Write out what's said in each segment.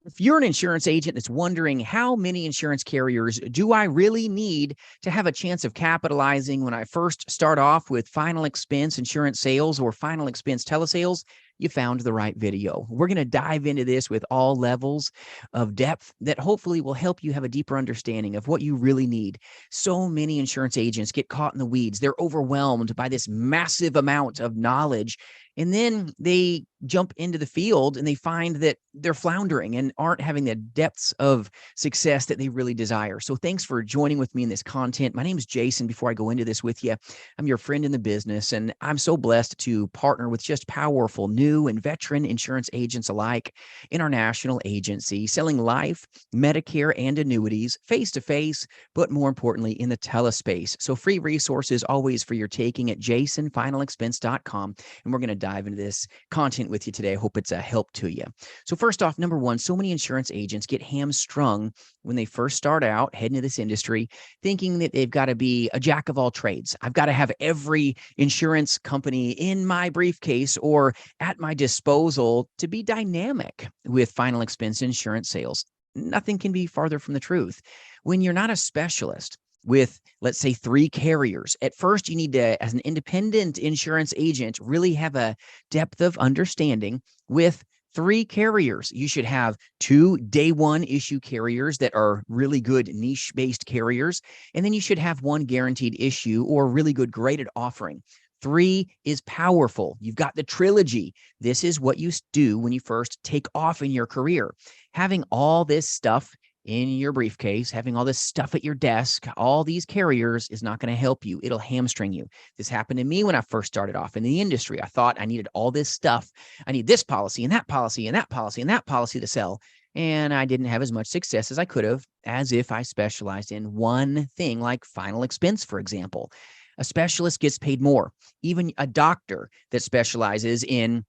If you're an insurance agent that's wondering how many insurance carriers do I really need to have a chance of capitalizing when I first start off with final expense insurance sales or final expense telesales, you found the right video. We're going to dive into this with all levels of depth that hopefully will help you have a deeper understanding of what you really need. So many insurance agents get caught in the weeds. They're overwhelmed by this massive amount of knowledge. And then they jump into the field and they find that they're floundering and aren't having the depths of success that they really desire. So thanks for joining with me in this content. My name is Jason. Before I go into this with you, I'm your friend in the business, and I'm so blessed to partner with just powerful new and veteran insurance agents alike in our national agency, selling life, Medicare, and annuities face-to-face, but more importantly, in the telespace. So free resources always for your taking at jasonfinalexpense.com. And we're going to dive into this content with you today. I hope it's a help to you. So first off, number one, so many insurance agents get hamstrung when they first start out heading to this industry, thinking that they've got to be a jack of all trades. I've got to have every insurance company in my briefcase or at my disposal to be dynamic with final expense insurance sales. Nothing can be farther from the truth. When you're not a specialist with, let's say, 3 carriers, at first you need to, as an independent insurance agent, really have a depth of understanding with 3 carriers. You should have 2 day one issue carriers that are really good niche-based carriers, and then you should have 1 guaranteed issue or really good graded offering. 3 is powerful. You've got the trilogy. This is what you do when you first take off in your career. Having all this stuff in your briefcase, having all this stuff at your desk, all these carriers is not going to help you. It'll hamstring you. This happened to me when I first started off in the industry. I thought I needed all this stuff. I need this policy and that policy and that policy and that policy to sell. And I didn't have as much success as I could have, as if I specialized in one thing like final expense, for example. A specialist gets paid more. Even a doctor that specializes in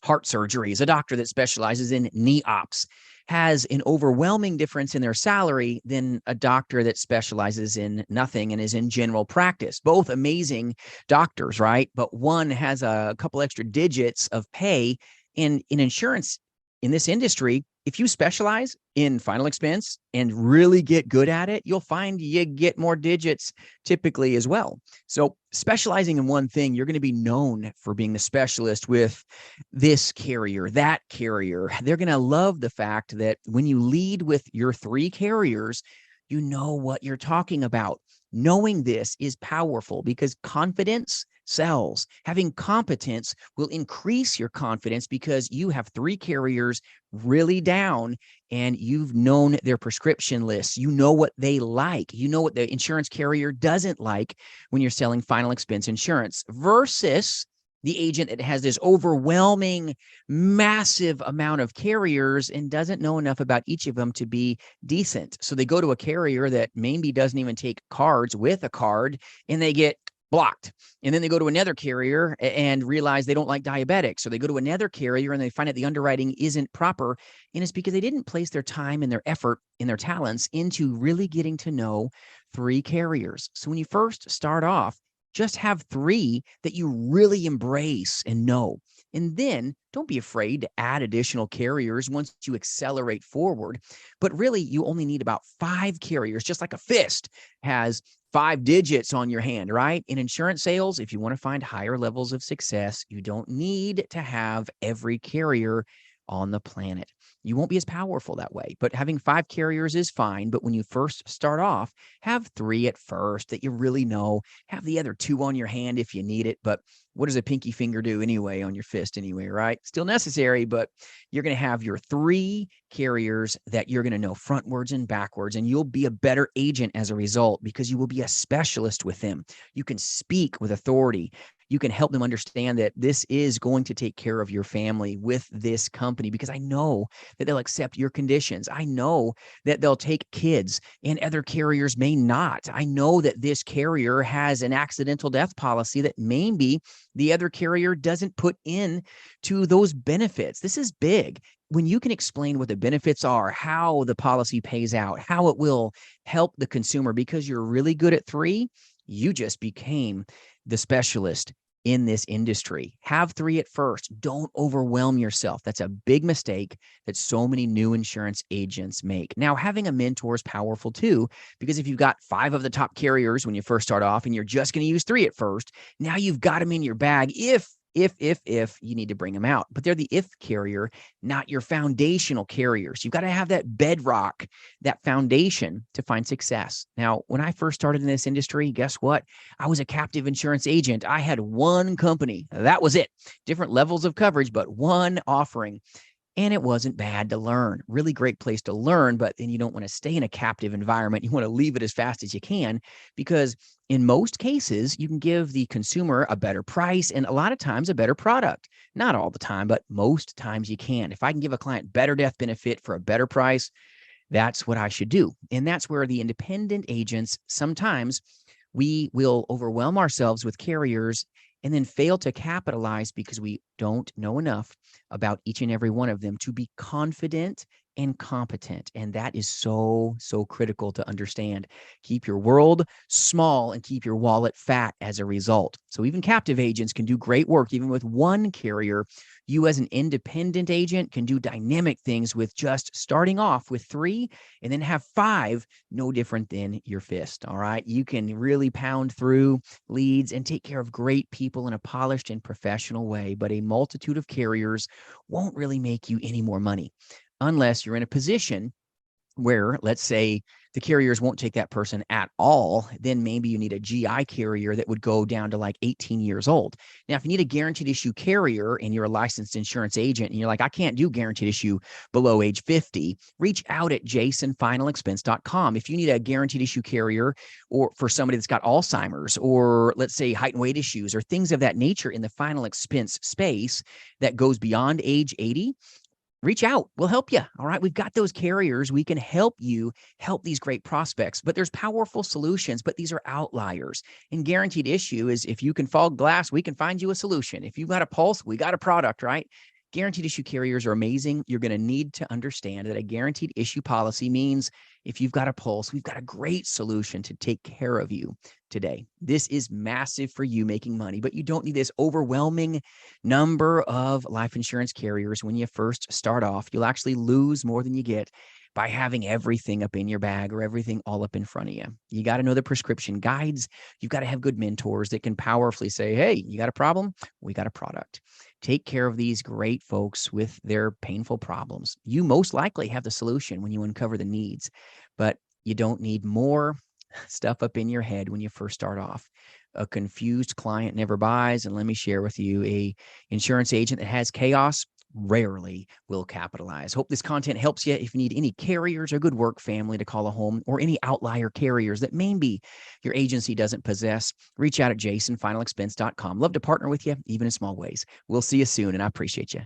heart surgeries, a doctor that specializes in knee ops, has an overwhelming difference in their salary than a doctor that specializes in nothing and is in general practice. Both amazing doctors, right? But one has a couple extra digits of pay. And in insurance, in this industry, if you specialize in final expense and really get good at it, you'll find you get more digits typically as well. So specializing in one thing, you're going to be known for being the specialist with this carrier, that carrier. They're going to love the fact that when you lead with your 3 carriers, you know what you're talking about. Knowing this is powerful because confidence sells. Having competence will increase your confidence because you have 3 carriers really down and you've known their prescription lists. You know what they like. You know what the insurance carrier doesn't like when you're selling final expense insurance versus the agent that has this overwhelming, massive amount of carriers and doesn't know enough about each of them to be decent. So they go to a carrier that maybe doesn't even take cards with a card and they get blocked. And then they go to another carrier and realize they don't like diabetics. So they go to another carrier and they find out the underwriting isn't proper. And it's because they didn't place their time and their effort and their talents into really getting to know 3 carriers. So when you first start off, just have 3 that you really embrace and know. And then don't be afraid to add additional carriers once you accelerate forward. But really, you only need about 5 carriers, just like a fist has 5 digits on your hand, right? In insurance sales, if you want to find higher levels of success, you don't need to have every carrier on the planet. You won't be as powerful that way, but having 5 carriers is fine. But when you first start off, have 3 at first that you really know. Have the other 2 on your hand if you need it. But what does a pinky finger do anyway on your fist anyway, right? Still necessary, but you're going to have your 3 carriers that you're going to know frontwards and backwards, and you'll be a better agent as a result because you will be a specialist with them. You can speak with authority. You can help them understand that this is going to take care of your family with this company because I know that they'll accept your conditions. I know that they'll take kids and other carriers may not. I know that this carrier has an accidental death policy that maybe the other carrier doesn't put in to those benefits. This is big. When you can explain what the benefits are, how the policy pays out, how it will help the consumer because you're really good at 3, you just became the specialist in this industry. Have 3 at first. Don't overwhelm yourself. That's a big mistake that so many new insurance agents make. Now, having a mentor is powerful too, because if you've got 5 of the top carriers when you first start off and you're just going to use 3 at first, now you've got them in your bag if you need to bring them out. But they're the if carrier, not your foundational carriers. You've got to have that bedrock, that foundation to find success. Now, when I first started in this industry, guess what? I was a captive insurance agent. I had one company. That was it. Different levels of coverage, but one offering. And it wasn't bad to learn. Really great place to learn, but then you don't want to stay in a captive environment. You want to leave it as fast as you can, because in most cases, you can give the consumer a better price and a lot of times a better product. Not all the time, but most times you can. If I can give a client better death benefit for a better price, that's what I should do. And that's where the independent agents, sometimes we will overwhelm ourselves with carriers and then fail to capitalize because we don't know enough about each and every one of them to be confident and competent. And that is so, so critical to understand. Keep your world small and keep your wallet fat as a result. So even captive agents can do great work, even with one carrier. You as an independent agent can do dynamic things with just starting off with 3 and then have 5, no different than your fist. All right. You can really pound through leads and take care of great people in a polished and professional way, but a multitude of carriers won't really make you any more money unless you're in a position where, let's say, the carriers won't take that person at all. Then maybe you need a GI carrier that would go down to like 18 years old. Now, if you need a guaranteed issue carrier and you're a licensed insurance agent and you're like, I can't do guaranteed issue below age 50, reach out at jasonfinalexpense.com. If you need a guaranteed issue carrier or for somebody that's got Alzheimer's or let's say height and weight issues or things of that nature in the final expense space that goes beyond age 80, reach out. We'll help you. All right. We've got those carriers. We can help you help these great prospects, but there's powerful solutions, but these are outliers. And guaranteed issue is if you can fog glass, we can find you a solution. If you've got a pulse, we got a product, right? Guaranteed issue carriers are amazing. You're going to need to understand that a guaranteed issue policy means if you've got a pulse, we've got a great solution to take care of you today. This is massive for you making money, but you don't need this overwhelming number of life insurance carriers when you first start off. You'll actually lose more than you get by having everything up in your bag or everything all up in front of you. You got to know the prescription guides. You've got to have good mentors that can powerfully say, hey, you got a problem? We got a product. Take care of these great folks with their painful problems. You most likely have the solution when you uncover the needs, but you don't need more stuff up in your head when you first start off. A confused client never buys. And let me share with you, a insurance agent that has chaos rarely will capitalize. Hope this content helps you. If you need any carriers or good work family to call a home or any outlier carriers that maybe your agency doesn't possess, reach out at jasonfinalexpense.com. Love to partner with you, even in small ways. We'll see you soon, and I appreciate you.